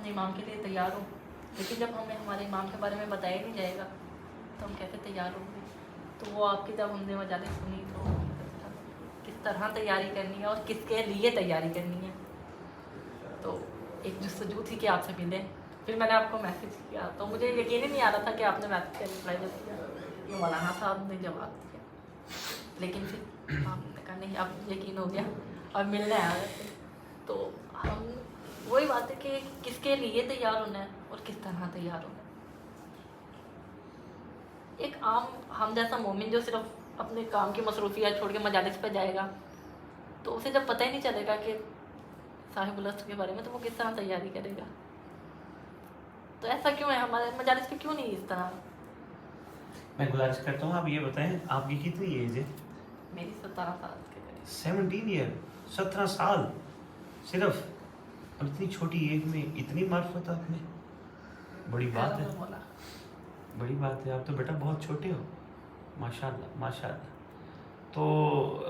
اپنے امام کے لیے تیار ہوں، لیکن جب ہمیں ہمارے امام کے بارے میں بتایا نہیں جائے گا تو ہم کیسے تیار ہوں گے؟ تو وہ آپ کی جب ہم نے مجالس سنی تو کس طرح تیاری کرنی ہے اور کس کے لیے تیاری کرنی ہے، تو ایک جستجو تھی کہ آپ سے ملیں. پھر میں نے آپ کو میسج کیا تو مجھے یقین ہی نہیں آ رہا تھا کہ آپ نے میسج کا رپلائی جو کیا یہ مولانا صاحب نے جواب دیا، لیکن پھر آپ نے کہا نہیں اب یقین ہو گیا اور ملنے آ رہے تھے. تو ہم وہی بات ہے کہ کس کے لیے تیار ہونا ہے اور کس طرح تیار ہونا ہے. ایک عام ہم جیسا مومن جو صرف اپنے کام کی مصروفیات چھوڑ کے مجالس پہ جائے گا تو اسے جب پتہ ہی نہیں چلے گا کہ صاحب الاسر کے بارے میں تو وہ کس طرح تیاری کرے گا. تو ایسا کیوں ہے ہمارے مجالس پہ کیوں نہیں اس طرح؟ میں گزارش کرتا ہوں آپ یہ بتائیں آپ کی کتنی ایج ہے؟ میری 17 سال کے قریب. 17 ایئر، 17 سال صرف، اور اتنی چھوٹی ایج میں اتنی معرفت آپ میں، بڑی بات ہے، مولا بڑی بات ہے. آپ تو بیٹا بہت چھوٹے ہو، ماشاء اللہ ماشاء اللہ. تو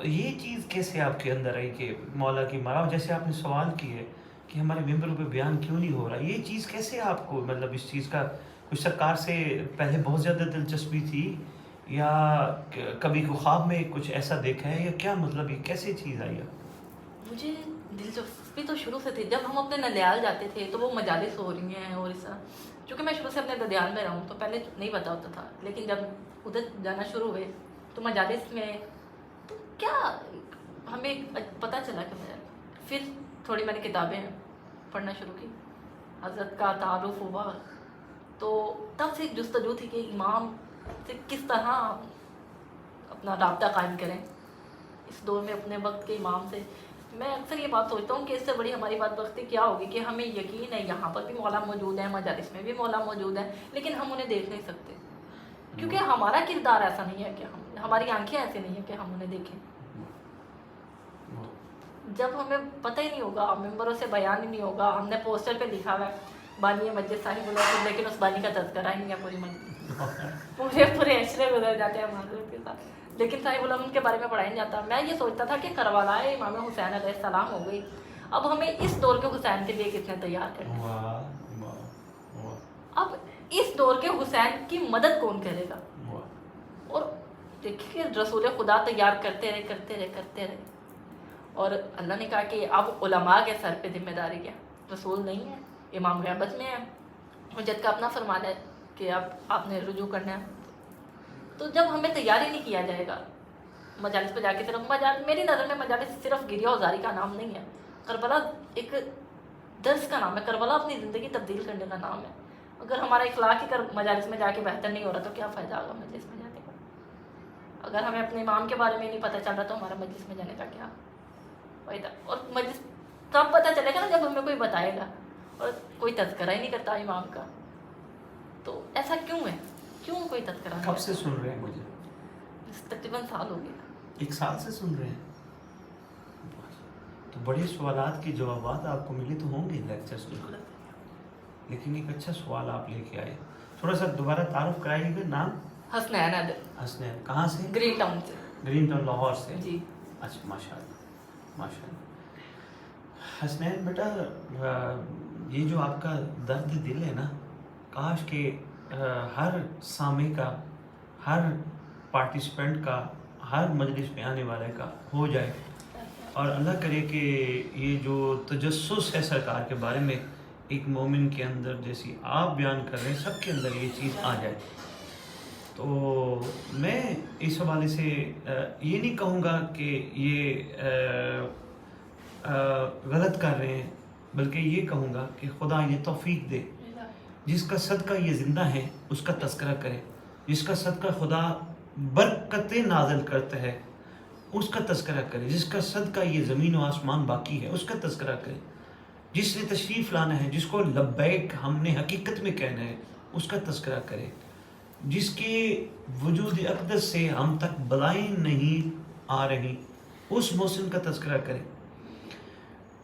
یہ چیز کیسے آپ کے اندر آئی کہ مولا کی مراو، جیسے آپ نے سوال کیے کہ ہمارے ممبروں پہ بیان کیوں نہیں ہو رہا، یہ چیز کیسے آپ کو مطلب اس چیز کا کچھ سرکار سے پہلے بہت زیادہ دلچسپی تھی یا کبھی کو خواب میں کچھ ایسا دیکھا ہے یا کیا مطلب یہ کیسے چیز آئی آپ؟ مجھے دلچسپی تو شروع سے تھی. جب ہم اپنے ننیال جاتے تھے تو وہ مجالس ہو رہی ہیں اور اس طرح، چونکہ میں شروع سے اپنے ننیال میں رہا ہوں تو پہلے نہیں پتا ہوتا تھا، لیکن جب ادھر جانا شروع ہوئے تو مجالس میں تو کیا ہمیں پتہ چلا کہ پھر تھوڑی میں نے کتابیں پڑھنا شروع کی، حضرت کا تعارف ہوا تو تب سے ایک جستجو تھی کہ امام سے کس طرح اپنا رابطہ قائم کریں اس دور میں اپنے وقت کے امام سے. میں اکثر یہ بات سوچتا ہوں کہ اس سے بڑی ہماری بات وقتی کیا ہوگی کہ ہمیں یقین ہے یہاں پر بھی مولا موجود ہے، مجالس میں بھی مولا موجود ہے، لیکن ہم انہیں دیکھ نہیں سکتے کیونکہ ہمارا کردار ایسا نہیں ہے کہ ہماری آنکھیں ایسی نہیں ہیں کہ ہم انہیں دیکھیں. جب ہمیں پتہ ہی نہیں ہوگا، ممبروں سے بیان ہی نہیں ہوگا، ہم نے پوسٹر پہ لکھا ہوا ہے بانی مسجد صاحب الاسر، لیکن اس بانی کا تذکرہ ہی نہیں ہے پوری مسجد، پورے عشرے گزر جاتے ہیں معذرت کے ساتھ، لیکن صاحب الاسر کے بارے میں پڑھایا نہیں جاتا. میں یہ سوچتا تھا کہ کربلا امام حسین علیہ السلام ہو گئی، اب ہمیں اس دور کے حسین کے لیے کتنے تیار کریں، اب اس دور کے حسین کی مدد کون کرے گا. اور دیکھیے رسول خدا تیار کرتے رہے کرتے رہے کرتے رہے، اور اللہ نے کہا کہ اب علماء کے سر پہ ذمہ داری ہے، رسول نہیں ہے، امام غیبت میں ہے، حجت کا اپنا فرمان ہے کہ اب آپ نے رجوع کرنا ہے. تو جب ہمیں تیاری نہیں کیا جائے گا مجالس پہ جا کے، صرف میری نظر میں مجالس صرف گریہ وزاری کا نام نہیں ہے، کربلا ایک درس کا نام ہے، کربلا اپنی زندگی تبدیل کرنے کا نام ہے. اگر ہمارا اخلاق ہی مجالس میں جا کے بہتر نہیں ہو رہا تو کیا فائدہ ہوگا مجلس میں جانے کا؟ اگر ہمیں اپنے امام کے بارے میں نہیں پتہ چل رہا تو ہمارا مجلس میں جانے کا کیا فائدہ؟ اور مجلس تب پتہ چلے گا نا جب ہمیں کوئی بتائے گا، اور کوئی تذکرہ ہی نہیں کرتا امام کا. تو ایسا کیوں ہے؟ کیوں کوئی تذکرہ نہیں؟ کب سے سن رہے ہیں مجھے؟ تقریباً سال ہو گیا. 1 سال سے سن رہے ہیں؟ تو بڑے سوالات کے جوابات آپ کو ملے تو ہوں گے لیکچرز میں، لیکن ایک اچھا سوال آپ لے کے آئے. تھوڑا سا دوبارہ تعارف کرائیے گا. نام؟ حسنین عادل. حسنین. کہاں سے؟ گرین ٹاؤن سے. گرین ٹاؤن لاہور سے. جی. اچھا ماشاء اللہ ماشاء اللہ. حسنین بیٹا یہ جو آپ کا درد دل ہے نا، کاش کہ ہر سامع کا، ہر پارٹیسپینٹ کا، ہر مجلس میں آنے والے کا ہو جائے، اور اللہ کرے کہ یہ جو تجسس ہے سرکار کے بارے میں ایک مومن کے اندر، جیسی آپ بیان کر رہے ہیں سب کے اندر یہ چیز آ جائے. تو میں اس حوالے سے یہ نہیں کہوں گا کہ یہ غلط کر رہے ہیں، بلکہ یہ کہوں گا کہ خدا یہ توفیق دے، جس کا صدقہ یہ زندہ ہے اس کا تذکرہ کرے، جس کا صدقہ خدا برکتیں نازل کرتا ہے اس کا تذکرہ کرے، جس کا صدقہ یہ زمین و آسمان باقی ہے اس کا تذکرہ کرے، جس نے تشریف لانا ہے، جس کو لبیک ہم نے حقیقت میں کہنا ہے اس کا تذکرہ کرے، جس کے وجود اقدس سے ہم تک بلائیں نہیں آ رہی اس محسن کا تذکرہ کرے.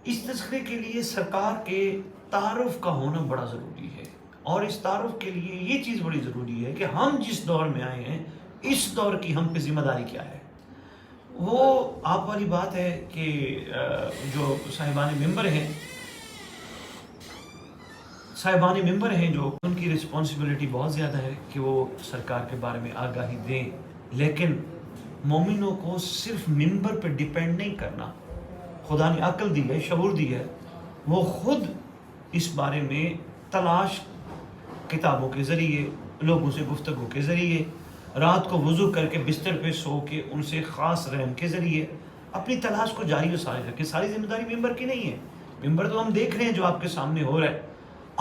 اس تذکرے کے لیے سرکار کے تعارف کا ہونا بڑا ضروری ہے، اور اس تعارف کے لیے یہ چیز بڑی ضروری ہے کہ ہم جس دور میں آئے ہیں اس دور کی ہم پہ ذمہ داری کیا ہے. وہ آپ والی بات ہے کہ جو صاحبان ممبر ہیں صاحبان ممبر ہیں جو ان کی رسپانسبلٹی بہت زیادہ ہے کہ وہ سرکار کے بارے میں آگاہی دیں، لیکن مومنوں کو صرف ممبر پہ ڈیپینڈ نہیں کرنا. خدا نے عقل دی ہے، شعور دی ہے، وہ خود اس بارے میں تلاش کتابوں کے ذریعے، لوگوں سے گفتگو کے ذریعے، رات کو وضو کر کے بستر پہ سو کے ان سے خاص رحم کے ذریعے اپنی تلاش کو جاری و ساری رکھے. ساری ذمہ داری ممبر کی نہیں ہے. ممبر تو ہم دیکھ رہے ہیں جو آپ کے سامنے ہو رہا ہے.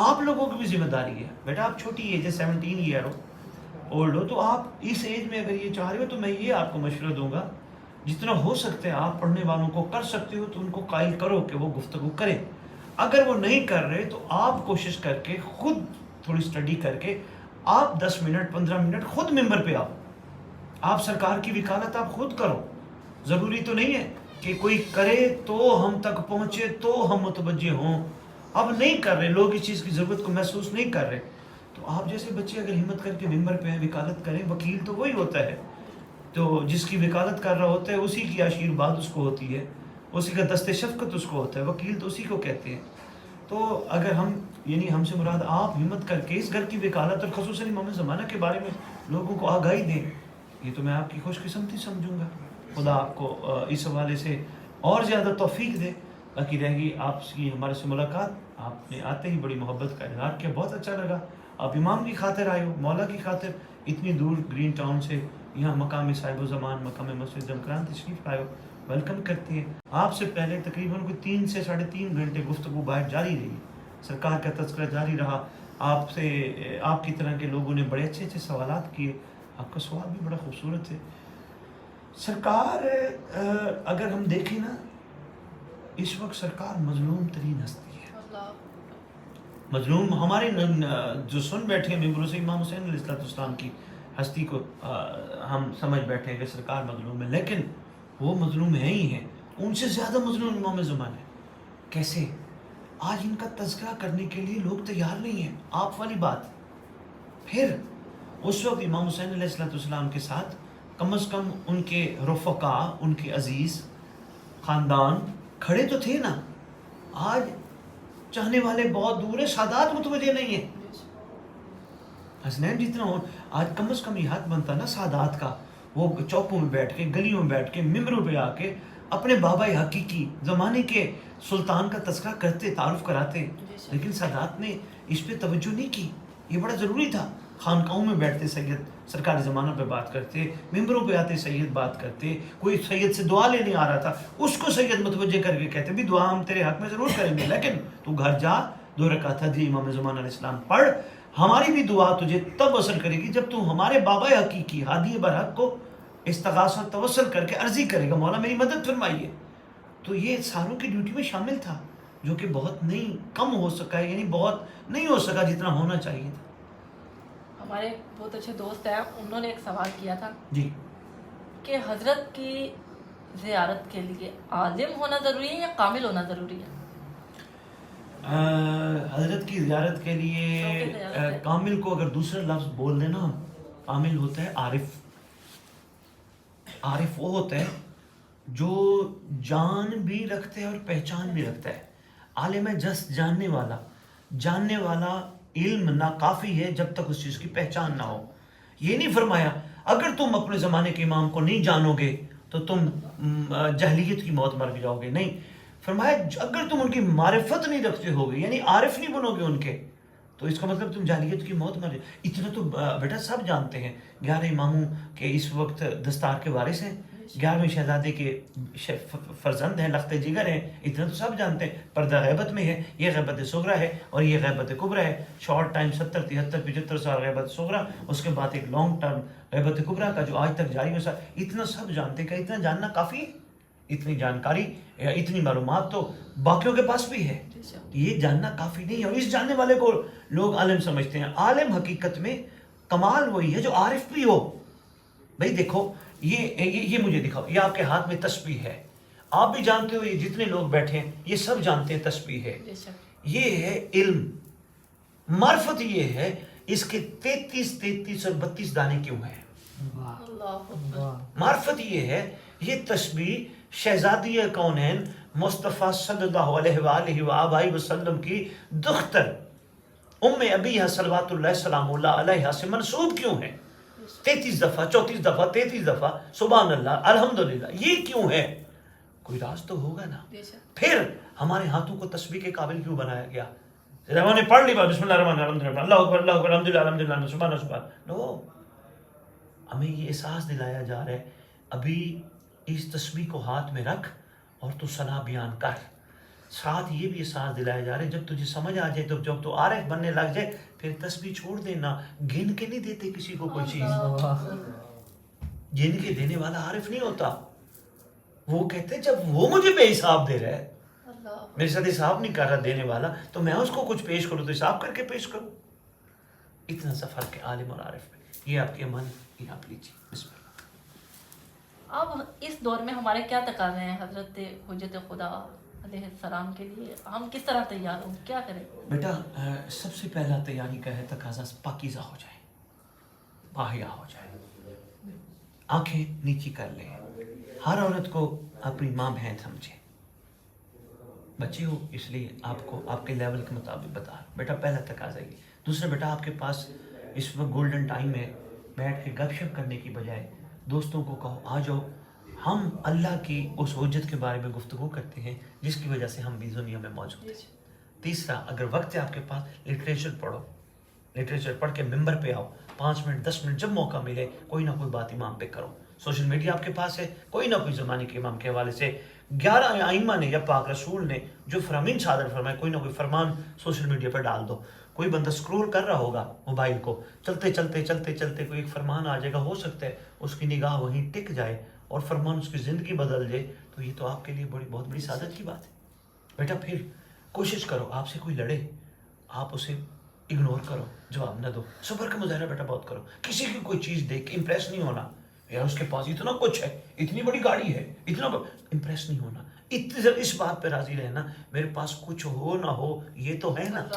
آپ لوگوں کی بھی ذمہ داری ہے. بیٹا آپ چھوٹی ایج ہے، 17 ایئر ہو، اولڈ ہو، تو آپ اس ایج میں اگر یہ چاہ رہے ہو تو میں یہ آپ کو مشورہ دوں گا، جتنا ہو سکتا ہے آپ پڑھنے والوں کو کر سکتے ہو تو ان کو قائل کرو کہ وہ گفتگو کریں. اگر وہ نہیں کر رہے تو آپ کوشش کر کے خود تھوڑی سٹڈی کر کے آپ 10 منٹ 15 منٹ خود ممبر پہ آؤ. آپ سرکار کی وکالت آپ خود کرو. ضروری تو نہیں ہے کہ کوئی کرے تو ہم تک پہنچے تو ہم متوجہ ہوں. اب نہیں کر رہے لوگ، اس چیز کی ضرورت کو محسوس نہیں کر رہے، تو آپ جیسے بچے اگر ہمت کر کے ممبر پہ وکالت کریں. وکیل تو وہی ہوتا ہے تو جس کی وکالت کر رہا ہوتا ہے، اسی کی آشیرواد اس کو ہوتی ہے، اسی کا دست شفقت اس کو ہوتا ہے. وکیل تو اسی کو کہتے ہیں. تو اگر ہم ہم سے مراد آپ ہمت کر کے اس گھر کی وکالت اور خصوصاً امام زمانہ کے بارے میں لوگوں کو آگاہی دیں، یہ تو میں آپ کی خوش قسمتی سمجھوں گا. خدا آپ کو اس حوالے سے اور زیادہ توفیق دے. باقی رہ گئی آپ کی ہمارے سے ملاقات، آپ نے آتے ہی بڑی محبت کا اظہار کیا، بہت اچھا لگا. آپ امام کی خاطر آئے ہو، مولا کی خاطر اتنی دور گرین ٹاؤن سے یہاں مقام صاحب الزمان مقام مسجد جمکران تشریف لائے ہو، ویلکم کرتے ہیں. آپ سے پہلے تقریباً کوئی 3 سے 3.5 گھنٹے گفتگو باہر جاری رہی، سرکار کا تذکرہ جاری رہا. آپ سے آپ کی طرح کے لوگوں نے بڑے اچھے اچھے سوالات کیے. آپ کا سوال بھی بڑا خوبصورت ہے. سرکار اگر ہم دیکھیں نا، اس وقت سرکار مظلوم ترین ہستی ہے. مظلوم ہمارے جو سن بیٹھے ہیں ممبروں سے امام حسین علیہ السلام کی ہستی کو ہم سمجھ بیٹھے ہیں کہ سرکار مظلوم ہے، لیکن وہ مظلوم ہیں ہی ہیں. ان سے زیادہ مظلوم امام زمان ہے. کیسے؟ آج ان کا تذکرہ کرنے کے لیے لوگ تیار نہیں ہیں. آپ والی بات. پھر اس وقت امام حسین علیہ السلام کے ساتھ کم از کم ان کے رفقا، ان کے عزیز خاندان کھڑے تو تھے نا. آج چاہنے والے بہت دور ہیں، سادات متوجہ نہیں ہیں. حسنین جتنا ہو، آج کم از کم یہ حق بنتا نا سادات کا، وہ چوکوں میں بیٹھ کے، گلیوں میں بیٹھ کے، ممبروں پہ آ کے اپنے بابا حقیقی زمانے کے سلطان کا تذکرہ کرتے، تعارف کراتے. لیکن سادات نے اس پہ توجہ نہیں کی. یہ بڑا ضروری تھا. خانقاہوں میں بیٹھتے سید سرکار زمانہ پہ بات کرتے، ممبروں پہ آتے سید بات کرتے. کوئی سید سے دعا لینے آ رہا تھا، اس کو سید متوجہ کر کے کہتے بھی دعا ہم تیرے حق میں ضرور کریں گے، لیکن تو گھر جا 2 رکعت حدیث امام زمانہ علیہ السلام پڑھ. ہماری بھی دعا تجھے تب اثر کرے گی جب تو ہمارے بابا حقیقی ہادی برحق کو استغاثہ توسل کر کے عرضی کرے گا، مولا میری مدد فرمائیے. تو یہ ساروں کی ڈیوٹی میں شامل تھا، جو کہ بہت نہیں کم ہو سکا ہے، بہت نہیں ہو سکا جتنا ہونا چاہیے تھا. ہمارے بہت اچھے دوست ہیں، انہوں نے ایک سوال کیا تھا جی کہ حضرت کی زیارت کے لیے عالم ہونا ضروری ہے یا کامل ہونا ضروری ہے؟ حضرت کی زیارت کے لیے کامل کو اگر دوسرا لفظ بول دینا، کامل ہوتا ہے عارف. عارف وہ ہوتا ہے جو جان بھی رکھتا ہے اور پہچان بھی رکھتا ہے. عالم ہے جس جاننے والا علم ناکافی ہے جب تک اس چیز کی پہچان نہ ہو. یہ نہیں فرمایا اگر تم اپنے زمانے کے امام کو نہیں جانو گے تو تم جہلیت کی موت مر جاؤ گے. نہیں، فرمایا اگر تم ان کی معرفت نہیں رکھتے ہوگے، یعنی عارف نہیں بنو گے ان کے، تو اس کا مطلب تم جہلیت کی موت مر جاؤ. اتنا تو بیٹا سب جانتے ہیں. 11 اماموں کے اس وقت دستار کے وارث ہیں، 11ویں شہزادے کے فرزند ہیں، لخت جگر ہیں. اتنا تو سب جانتے ہیں. پردہ غیبت میں ہے، یہ غیبت صغرا ہے اور یہ غیبت کبرا ہے. شارٹ ٹائم 70 73 75 سال غیبت صغرا، اس کے بعد ایک لانگ ٹرم غیبت کبرا کا جو آج تک جاری ہو. اتنا سب جانتے ہیں. کہ اتنا جاننا کافی ہے؟ اتنی جانکاری، اتنی معلومات تو باقیوں کے پاس بھی ہے. یہ جاننا کافی نہیں ہے، اور اس جاننے والے کو لوگ عالم سمجھتے ہیں. عالم حقیقت میں کمال وہی ہے جو عارف بھی ہو. بھائی دیکھو، یہ مجھے دکھاؤ، یہ آپ کے ہاتھ میں تسبیح ہے. آپ بھی جانتے ہو، یہ جتنے لوگ بیٹھے ہیں یہ سب جانتے ہیں تسبیح ہے. یہ ہے علم. معرفت یہ ہے اس کے 33 اور 32 دانے کیوں ہیں. معرفت یہ ہے، یہ تسبیح شہزادی کونین مصطفیٰ صلی اللہ علیہ وآلہ وسلم کی دختر ابیہ صلوات اللہ سلام اللہ علیہ سے منسوب کیوں ہے؟ 33 دفعہ 34 دفعہ 33 دفعہ سبحان اللہ الحمدللہ، یہ کیوں ہے؟ کوئی راز تو ہوگا نا. پھر ہمارے ہاتھوں کو تسبیح کے قابل کیوں بنایا گیا؟ ہم نے پڑھ لی بسم اللہ الرحمن الرحیم اللہ اکبر اللہ اکبر الحمدللہ الحمدللہ سبحان سبحان. نو، ہمیں یہ احساس دلایا جا رہا ہے ابھی اس تسبیح کو ہاتھ میں رکھ اور تو ثنا بیان کر. ساتھ یہ بھی احساس دلایا جا رہا ہے جب تجھے سمجھ آ جائے، جب تو عارف بننے لگ جائے، پھر تسبیح چھوڑ دینا. گن کے نہیں دیتے کسی کو کوئی چیز، گن کے دینے والا عارف نہیں ہوتا. وہ کہتے جب وہ مجھے بے حساب دے رہا ہے، میرے ساتھ حساب نہیں کر رہا دینے والا، تو میں اس کو کچھ پیش کروں تو حساب کر کے پیش کروں. اتنا سا فرق ہے عالم اور عارف میں. یہ آپ کے من، یہ آپ لیجیے. بسم اللہ. اب اس دور میں ہمارے کیا تقاضے ہیں حضرت حجت خدا علیہ السلام کے لیے؟ ہم کس طرح تیار ہوں، کیا کریں؟ بیٹا سب سے پہلا تیاری کا ہے تقاضا پاکیزہ ہو جائے، باحیا ہو جائے، آنکھیں نیچی کر لیں. ہر عورت کو اپنی ماں بہن سمجھے. بچے ہو اس لیے آپ کو آپ کے لیول کے مطابق بتا. بیٹا پہلا تقاضا یہ. دوسرا بیٹا آپ کے پاس اس وقت گولڈن ٹائم ہے، بیٹھ کے گپ شپ کرنے کی بجائے دوستوں کو کہو آ جاؤ ہم اللہ کی اس حجت کے بارے میں گفتگو کرتے ہیں جس کی وجہ سے ہم بھی دنیا میں موجود ہیں. تیسرا اگر وقت ہے آپ کے پاس لٹریچر پڑھو، لٹریچر پڑھ کے ممبر پہ آؤ، 5 منٹ 10 منٹ جب موقع ملے کوئی نہ کوئی بات امام پہ کرو. سوشل میڈیا آپ کے پاس ہے، کوئی نہ کوئی زمانے کے امام کے حوالے سے 11 ائمہ نے یا پاک رسول نے جو فرامین صادر فرمائے کوئی نہ کوئی فرمان سوشل میڈیا پر ڈال دو. کوئی بندہ سکرول کر رہا ہوگا موبائل کو، چلتے چلتے چلتے چلتے کوئی ایک فرمان آ جائے گا، ہو سکتا ہے اس کی نگاہ وہیں ٹک جائے اور فرمان اس کی زندگی بدل دے، تو یہ تو آپ کے لیے بہت بڑی سعادت کی بات ہے. بیٹا پھر کوشش کرو، آپ سے کوئی لڑے آپ اسے اگنور کرو، جواب نہ دو. صبر کا مظاہرہ بیٹا بہت کرو. کسی کی کوئی چیز دیکھ کے امپریس نہیں ہونا، یار اس کے پاس اتنا کچھ ہے، اتنی بڑی گاڑی ہے، اتنا امپریس نہیں ہونا. اس بات پہ راضی رہنا میرے پاس کچھ ہو نہ ہو یہ تو ہے نا.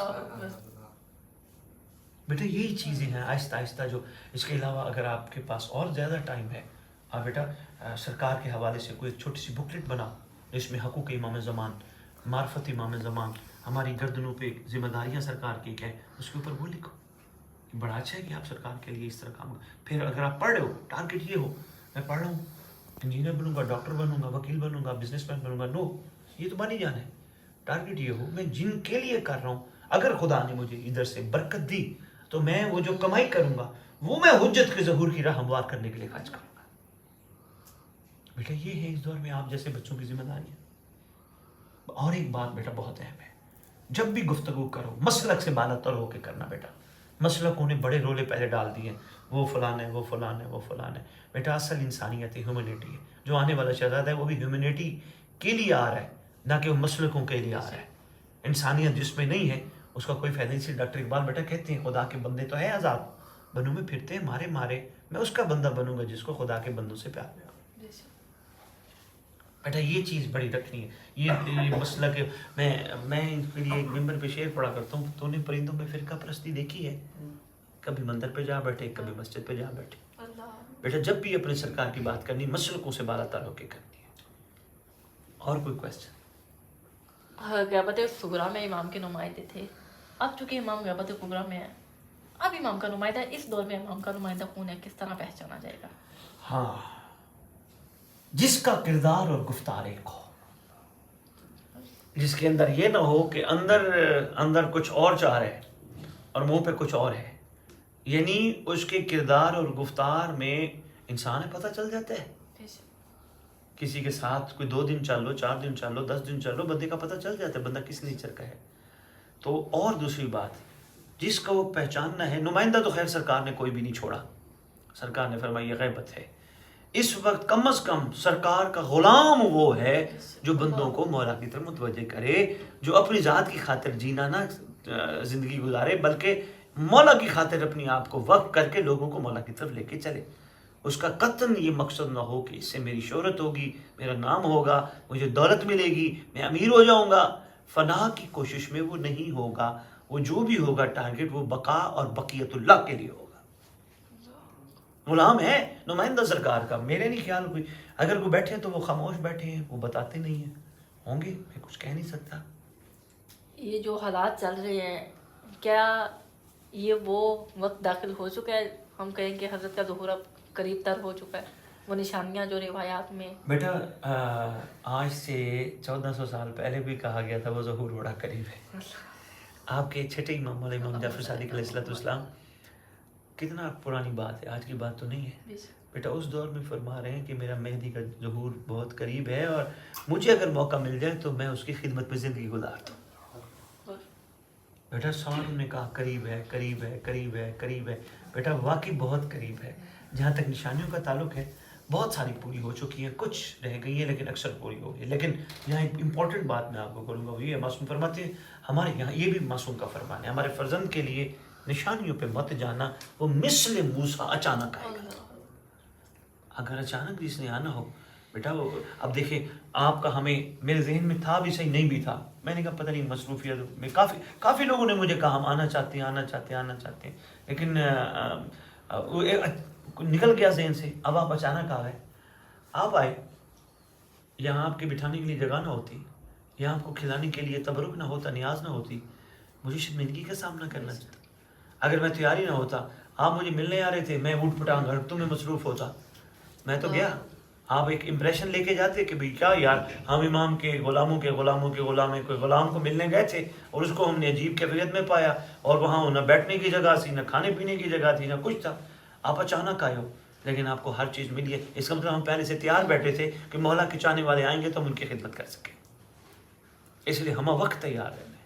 بیٹا یہی چیزیں ہیں آہستہ آہستہ جو. اس کے علاوہ اگر آپ کے پاس اور زیادہ ٹائم ہے، آپ بیٹا سرکار کے حوالے سے کوئی ایک چھوٹی سی بکلٹ بناؤ جس میں حقوق امام زمان، معرفت امام زمان، ہماری گردنوں پہ ذمہ داریاں سرکار کی کیا ہے، اس کے اوپر وہ لکھو. بڑا اچھا ہے کہ آپ سرکار کے لیے اس طرح کام. پھر اگر آپ پڑھ رہے ہو ٹارگیٹ یہ ہو میں پڑھ رہا ہوں انجینئر بنوں گا، ڈاکٹر بنوں گا، وکیل بنوں گا، بزنس مین بنوں گا، نو، یہ تو بنی جانا ہے. ٹارگیٹ یہ ہو میں جن کے لیے کر رہا ہوں، اگر خدا نے مجھے ادھر سے برکت دی تو میں وہ جو کمائی کروں گا وہ میں حجت کے ظہور کی راہ ہموار کرنے کے لیے خرچ کروں گا. بیٹا یہ ہے اس دور میں آپ جیسے بچوں کی ذمہ داری ہے. اور ایک بات بیٹا بہت اہم ہے، جب بھی گفتگو کرو مسلک سے بالا تر ہو کے کرنا. بیٹا مسلکوں نے بڑے رولے پہلے ڈال دیے ہیں، وہ فلان ہے، وہ فلان ہے، وہ فلان ہے. بیٹا اصل انسانیت ہے، ہیومنٹی ہے. جو آنے والا شہزادہ ہے وہ بھی ہیومنٹی کے لیے آ رہا ہے، نہ کہ وہ مسلکوں کے لیے آ رہا ہے. انسانیت جس میں نہیں ہے اس کا کوئی فائدہ نہیں. سے ڈاکٹر اقبال بیٹا کہتے ہیں خدا کے بندے تو ہے آزاد، بنوں میں پھرتے ہیں مارے مارے، میں اس کا بندہ بنوں گا جس کو خدا کے بندوں سے پیار میں ہو. بیٹا یہ چیز بڑی رکھنی ہے. یہ مسئلہ کہ میں ان کے لیے ایک ممبر پہ شعر پڑھا کرتا ہوں، تو نے پرندوں میں فرقہ پرستی دیکھی ہے؟ کبھی مندر پہ جا بیٹھے، کبھی مسجد پہ جا بیٹھے. بیٹا جب بھی اپنے سرکار کی بات کرنی مسلکوں سے بالا تر ہو کے کرنی ہے. اور کوئی کویسچن؟ غیبت صغریٰ میں امام کے نمائندے تھے، اب چونکہ امام غیبت کبریٰ میں ہے، اب امام کا نمائندہ اس دور میں امام کا نمائندہ کون ہے، کس طرح پہچانا جائے گا؟ ہاں، جس کا کردار اور گفتار ایک ہو، جس کے اندر یہ نہ ہو کہ اندر کچھ اور چاہ رہے اور منہ پہ کچھ اور ہے. یعنی اس کے کردار اور گفتار میں انسان پتہ چل جاتا ہے. کسی کے ساتھ کوئی 2 دن چل لو، 4 دن چل لو، 10 دن چل لو، بندے کا پتہ چل جاتا ہے بندہ کس نیچر کا ہے. تو اور دوسری بات جس کا وہ پہچاننا ہے، نمائندہ تو خیر سرکار نے کوئی بھی نہیں چھوڑا. سرکار نے فرمایا یہ غیبت ہے. اس وقت کم از کم سرکار کا غلام وہ ہے جو بندوں کو مولا کی طرف متوجہ کرے، جو اپنی ذات کی خاطر جینا نہ زندگی گزارے بلکہ مولا کی خاطر اپنی آپ کو وقف کر کے لوگوں کو مولا کی طرف لے کے چلے. اس کا قطعاً یہ مقصد نہ ہو کہ اس سے میری شہرت ہوگی، میرا نام ہوگا، مجھے دولت ملے گی، میں امیر ہو جاؤں گا. فنا کی کوشش میں وہ نہیں ہوگا. وہ جو بھی ہوگا ٹارگٹ وہ بقا اور بقیت اللہ کے لیے ہوگا. غلام ہے نمائندہ سرکار کا. میرے نہیں خیال کوئی اگر کوئی بیٹھے تو وہ خاموش بیٹھے ہیں، وہ بتاتے نہیں ہیں. ہوں گے میں کچھ کہہ نہیں سکتا. یہ جو حالات چل رہے ہیں کیا یہ وہ وقت داخل ہو چکا ہے ہم کہیں کہ حضرت کا ظہور اب قریب تر ہو چکا ہے؟ وہ نشانیاں جو روایات میں بیٹا آج سے 1400 سال پہلے بھی کہا گیا تھا وہ ظہور بڑا قریب ہے. آپ کے چھٹے امام مولا امام جعفر صادق علیہ السلام کتنا پرانی بات ہے، آج کی بات تو نہیں ہے. بیٹا اس دور میں فرما رہے ہیں کہ میرا مہدی کا ظہور بہت قریب ہے اور مجھے اگر موقع مل جائے تو میں اس کی خدمت میں زندگی گزار دوں. بیٹا سوال نے کہا قریب ہے قریب ہے قریب ہے قریب ہے. بیٹا واقعی بہت قریب ہے. جہاں تک نشانیوں کا تعلق ہے بہت ساری پوری ہو چکی ہیں، کچھ رہ گئی ہیں لیکن اکثر پوری ہو گئی. لیکن یہاں ایک امپورٹنٹ بات میں آپ کو کروں گا، وہ یہ معصوم فرماتے ہیں، ہمارے یہاں یہ بھی معصوم کا فرمان ہے، ہمارے فرزند کے لیے نشانیوں پہ مت جانا، وہ مثل موسیٰ اچانک آئے گا. اگر اچانک جس نے آنا ہو بیٹا وہ اب دیکھیں آپ کا ہمیں میرے ذہن میں تھا بھی صحیح نہیں بھی تھا. میں نے کہا پتہ نہیں مصروفیت میں کافی لوگوں نے مجھے کہا ہم آنا چاہتے ہیں لیکن نکل گیا ذہن سے. اب آپ اچانک آ گئے، آپ آئے، یہاں آپ کے بٹھانے کے لیے جگہ نہ ہوتی، یہاں آپ کو کھلانے کے لیے تبرک نہ ہوتا، نیاز نہ ہوتی، مجھے شرمندگی کا سامنا کرنا چاہتا. اگر میں تیاری نہ ہوتا، آپ مجھے ملنے آ رہے تھے، میں اٹھ پٹانگ گھرتوں میں مصروف ہوتا، میں تو گیا. آپ ایک امپریشن لے کے جاتے کہ بھئی کیا یار ہم امام کے غلاموں کے غلام کوئی غلام کو ملنے گئے تھے اور اس کو ہم نے عجیب کیفیت میں پایا اور وہاں نہ بیٹھنے کی جگہ تھی، نہ کھانے پینے کی جگہ تھی، نہ کچھ تھا. آپ اچانک آئے ہو لیکن آپ کو ہر چیز ملی ہے. اس کا مطلب ہم پہلے سے تیار بیٹھے تھے کہ مولا کے چاہنے والے آئیں گے تو ہم ان کی خدمت کر سکیں. اس لیے ہم وقت تیار رہنے،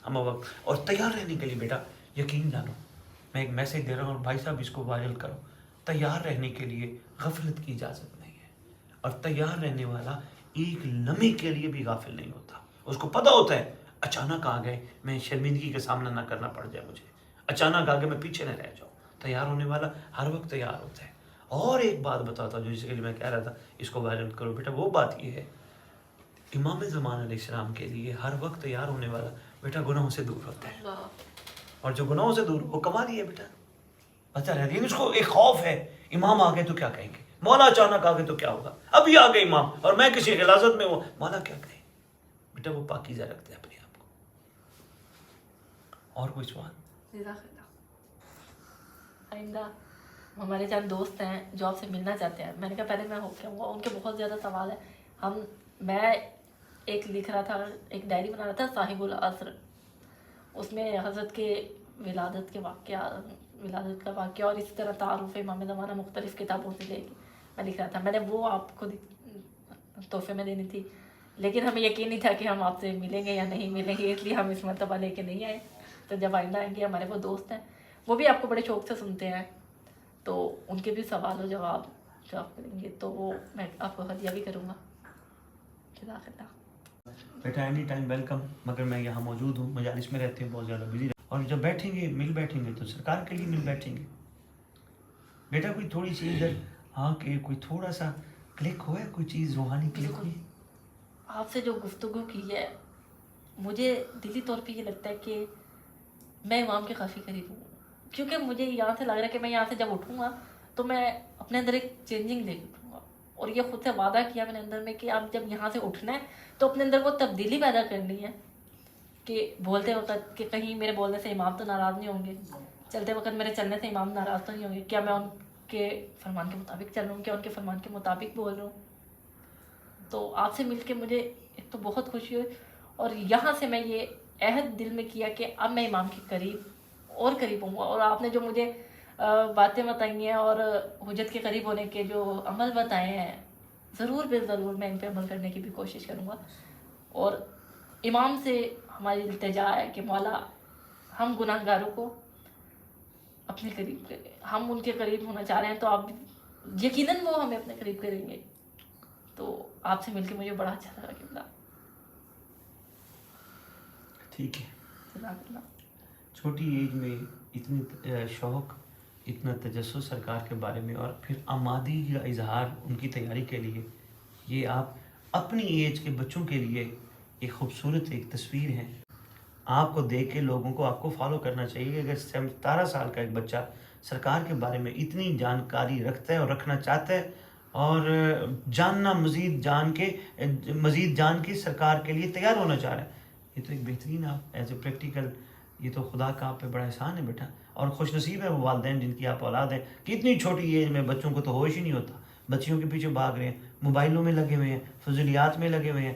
ہم وقت. اور تیار رہنے کے لیے بیٹا یقین جانو، میں ایک میسیج دے رہا ہوں اور بھائی صاحب اس کو وائرل کرو. تیار رہنے کے لیے غفلت کی اجازت نہیں ہے، اور تیار رہنے والا ایک لمحے کے لیے بھی غافل نہیں ہوتا. اس کو پتہ ہوتا ہے اچانک آ گئے میں شرمندگی کا سامنا نہ کرنا پڑ جائے، مجھے اچانک آ گئے میں پیچھے نہ رہ جاؤں. تیار ہونے والا ہر وقت تیار ہوتا ہے. اور ایک بات بتاتا ہوں جو جس کے لیے میں کہہ رہا تھا اس کو وائرل کرو بیٹا، وہ بات یہ ہے امام زمان علیہ السلام کے لیے ہر وقت تیار ہونے والا بیٹا گناہوں سے دور ہوتا ہے. اور جو گناہوں سے دور وہ کمال ہی ہے بیٹا. بچہ رہتی ہے اس کو ایک خوف ہے، امام آ گئے تو کیا کہیں گے، مولا اچانک آ گئے تو کیا ہوگا، ابھی آ گئے امام اور میں کسی غلاظت میں ہوں، مولا کیا کہیں. بیٹا وہ پاکیزہ رکھتے ہیں اپنے آپ کو. اور کوئی سوال؟ آئندہ ہمارے چند دوست ہیں جو آپ سے ملنا چاہتے ہیں. میں نے کہا پہلے میں ہو کے آؤں گا، ان کے بہت زیادہ سوال ہیں. میں ایک لکھ رہا تھا، ایک ڈائری بنا رہا تھا صاحب العصر، اس میں حضرت کے ولادت کا واقعہ اور اسی طرح تعارف امام زمانہ مختلف کتابوں سے لے کے میں لکھ رہا تھا. میں نے وہ آپ کو تحفے میں دینی تھی، لیکن ہمیں یقین نہیں تھا کہ ہم آپ سے ملیں گے یا نہیں ملیں گے، اس لیے ہم اس مرتبہ لے کے نہیں آئے. تو جب آئندہ آئیں گے، ہمارے وہ دوست ہیں وہ بھی آپ کو بڑے شوق سے سنتے ہیں، تو ان کے بھی سوال و جواب جو آپ کریں گے تو وہ میں آپ کو ہدیہ بھی کروں گا. جزاک اللہ. بیٹا اینی ٹائم ویلکم، مگر میں یہاں موجود ہوں، مجالس میں رہتے ہیں، بہت زیادہ بزی، اور جب بیٹھیں گے مل بیٹھیں گے تو سرکار کے لیے مل بیٹھیں گے. بیٹا کوئی تھوڑی سی ادھر ہاں کہ کوئی تھوڑا سا کلک ہوا ہے، کوئی چیز روحانی کلک ہوئی. آپ سے جو گفتگو کی ہے مجھے دلی طور پہ یہ لگتا ہے کہ میں امام کے کافی قریب ہوں، کیونکہ مجھے یہاں سے لگ رہا ہے کہ میں یہاں سے جب اٹھوں گا تو میں اپنے اندر ایک چینجنگ لے کے اٹھوں گا. اور یہ خود سے وعدہ کیا میں نے اندر میں کہ اب جب یہاں سے اٹھنا ہے تو اپنے اندر وہ تبدیلی پیدا کرنی ہے کہ بولتے وقت کہ کہیں میرے بولنے سے امام تو ناراض نہیں ہوں گے، چلتے وقت میرے چلنے سے امام ناراض تو نہیں ہوں گے، کیا میں ان کے فرمان کے مطابق چل رہا ہوں، کیا ان کے فرمان کے مطابق بول رہا ہوں. تو آپ سے مل کے مجھے ایک تو بہت خوشی ہوئی، اور یہاں سے میں یہ عہد دل میں کیا کہ اب میں امام کے قریب اور قریب ہوں گا. اور آپ نے جو مجھے باتیں بتائی ہیں اور حجت کے قریب ہونے کے جو عمل بتائے ہیں، ضرور ضرور میں ان پہ عمل کرنے کی بھی کوشش کروں گا. اور امام سے ہماری التجا ہے کہ مولا ہم گناہ گاروں کو اپنے قریب کریں، ہم ان کے قریب ہونا چاہ رہے ہیں تو آپ یقیناً وہ ہمیں اپنے قریب کریں گے. تو آپ سے مل کے مجھے بڑا اچھا لگا. کہ ٹھیک ہے، چھوٹی ایج میں اتنی شوق، اتنا تجسس سرکار کے بارے میں، اور پھر آمادگی کا اظہار ان کی تیاری کے لیے، یہ آپ اپنی ایج کے بچوں کے لیے ایک خوبصورت ایک تصویر ہے. آپ کو دیکھ کے لوگوں کو آپ کو فالو کرنا چاہیے. اگر 17 سال کا ایک بچہ سرکار کے بارے میں اتنی جانکاری رکھتا ہے اور رکھنا چاہتا ہے، اور جاننا مزید جان کے سرکار کے لیے تیار ہونا چاہ رہا ہے، یہ تو ایک بہترین آپ ایز اے پریکٹیکل یہ تو خدا کا آپ پہ بڑا احسان ہے بیٹا. اور خوش نصیب ہے وہ والدین جن کی آپ اولاد ہیں. کتنی چھوٹی ایج میں بچوں کو تو ہوش ہی نہیں ہوتا, بچیوں کے پیچھے بھاگ رہے ہیں, موبائلوں میں لگے ہوئے ہیں, فضولیات میں لگے ہوئے ہیں,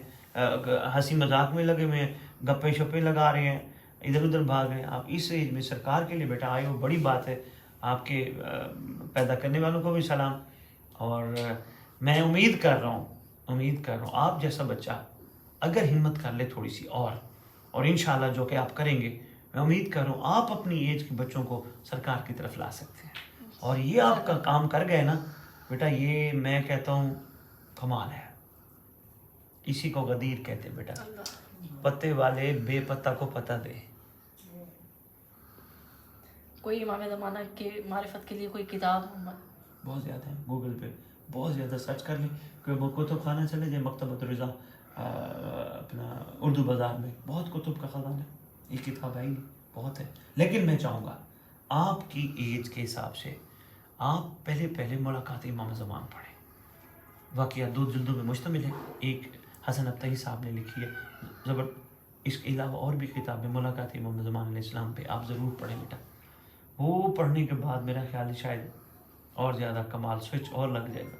ہنسی مذاق میں لگے ہوئے ہیں, گپے شپے لگا رہے ہیں, ادھر ادھر بھاگ رہے ہیں. آپ اس ایج میں سرکار کے لیے بیٹا آئے وہ بڑی بات ہے. آپ کے پیدا کرنے والوں کو بھی سلام. اور میں امید کر رہا ہوں آپ جیسا بچہ اگر ہمت کر لے تھوڑی سی اور انشاءاللہ جو کہ آپ کریں گے, میں امید کر رہا ہوں آپ اپنی ایج کے بچوں کو سرکار کی طرف لا سکتے ہیں. اور یہ آپ کا کام کر گئے نا بیٹا, یہ میں کہتا ہوں کمال ہے. اسی کو غدیر کہتے ہیں بیٹا, پتے والے بے پتہ کو پتہ دے. کوئی امام زمانہ کے معرفت کے لیے کوئی کتاب بہت زیادہ ہے, گوگل پہ بہت زیادہ سرچ کر لیں. کوئی کتب خانہ چلے جائیں, مکتبۃ الرضا اپنا اردو بازار میں بہت کتب کا خزانہ ہے. یہ کتاب ہے ہی نہیں, بہت ہے. لیکن میں چاہوں گا آپ کی ایج کے حساب سے آپ پہلے ملاقات امام زمان پڑھیں. واقعات 2 جلدوں میں مشتمل ہے. ایک حسن ابتہی صاحب نے لکھی ہے, اس کے علاوہ اور بھی کتابیں ملاقات امام زمان علیہ السلام پہ آپ ضرور پڑھیں بیٹا. وہ پڑھنے کے بعد میرا خیال ہے شاید اور زیادہ کمال سوئچ اور لگ جائے گا.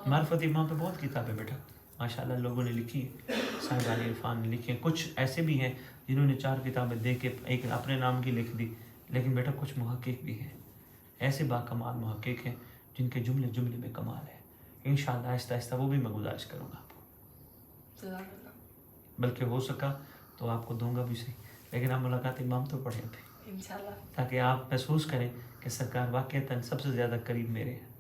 معرفت امام پہ بہت کتابیں بیٹا ماشاءاللہ لوگوں نے لکھی ہیں. صاحب علی عرفان نے لکھی ہیں. کچھ ایسے بھی ہیں جنہوں نے 4 کتابیں دے کے ایک اپنے نام کی لکھ دی. لیکن بیٹا کچھ محقق بھی ہیں, ایسے باکمال محقق ہیں جن کے جملے میں کمال ہے. انشاءاللہ آہستہ آہستہ وہ بھی میں گزارش کروں گا آپ کو, بلکہ ہو سکا تو آپ کو دوں گا بھی صحیح. لیکن آپ ملاقات امام تو پڑھیں انشاءاللہ, تاکہ آپ محسوس کریں کہ سرکار واقعتاً سب سے زیادہ قریب میرے ہیں.